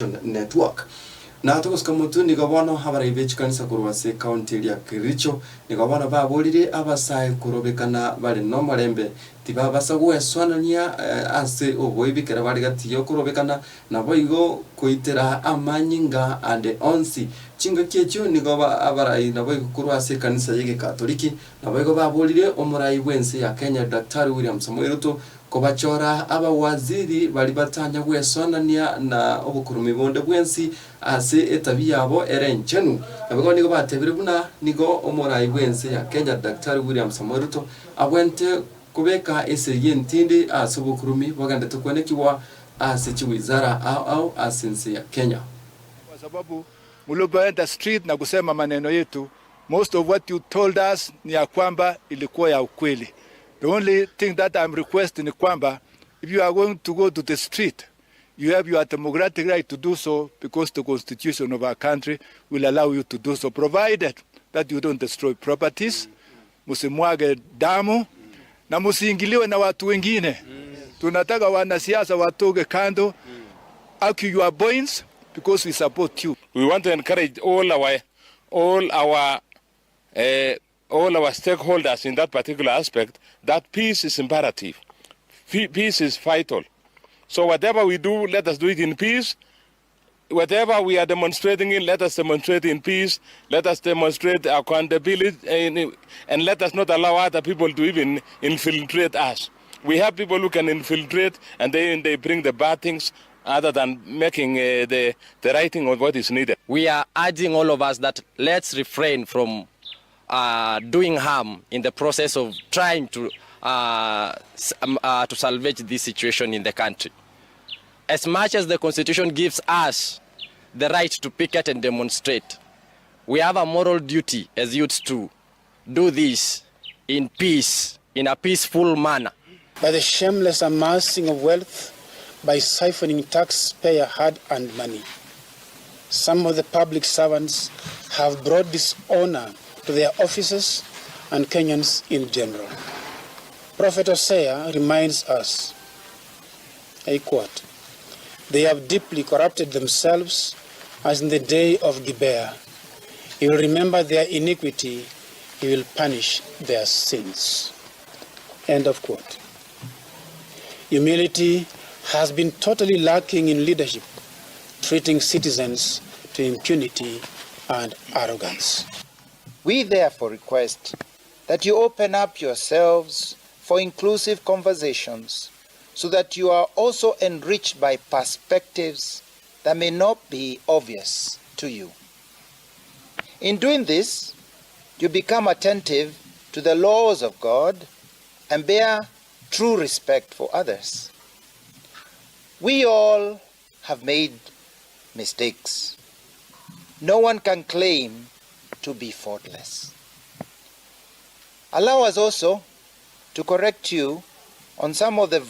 network na tukusika mutu nigobono Abarai be Chikanisa kurwase county ya Kericho nigobono babolire abasai Okorobekana bali Kwomorembe tibabasa gweswanania ase oboibikera bali gati Okorobekana na boigo kuitera amanyinga ande onsi chinga kyecho nigoba Abarai na boigo kurwase kanisa yege Katoliki na boigo babolire omurai wense ya Kenya Daktari William Samuel Ruto kobachora abawaziri bali batanya gweswanania na obukurumi bonde bwensi ase etabi yabo erenchenu nabwo nigo batebire buna nigo omurai bwense ya Kenya Daktari William Samuel Ruto abwente kubeka ese yentinde ase obukurumi baganda tukwenekiwa ase chiwizara au asensi ya Kenya kwa sababu mulobaenda street na kusema maneno yetu. Most of what you told us ni ya kwamba ilikuwa ya ukweli. The only thing that I'm requesting is kwamba if you are going to go to the street, you have your democratic right to do so because the constitution of our country will allow you to do so, provided that you don't destroy properties, musimwage damu, na musiingiliwe na watu wengine. Tunataka wanasiasa watoke kando, argue your points because we support you. We want to encourage all our stakeholders in that particular aspect that peace is imperative. Peace is vital. So whatever we do, let us do it in peace. Whatever we are demonstrating in, let us demonstrate in peace. Let us demonstrate accountability and let us not allow other people to even infiltrate us. We have people who can infiltrate and they bring the bad things other than making the writing of what is needed. We are urging all of us that let's refrain from doing harm in the process of trying to salvage this situation in the country. As much as the Constitution gives us the right to picket and demonstrate, we have a moral duty as youths to do this in peace, in a peaceful manner. By the shameless amassing of wealth, by siphoning taxpayer hard-earned money, some of the public servants have brought dishonor to their offices and Kenyans in general. Prophet Hosea reminds us, I quote, "They have deeply corrupted themselves as in the day of Gibeah. He will remember their iniquity, he will punish their sins." End of quote. Humility has been totally lacking in leadership, treating citizens to impunity and arrogance. We therefore request that you open up yourselves for inclusive conversations so that you are also enriched by perspectives that may not be obvious to you. In doing this, you become attentive to the laws of God and bear true respect for others. We all have made mistakes. No one can claim to be faultless. Allow us also to correct you on some of the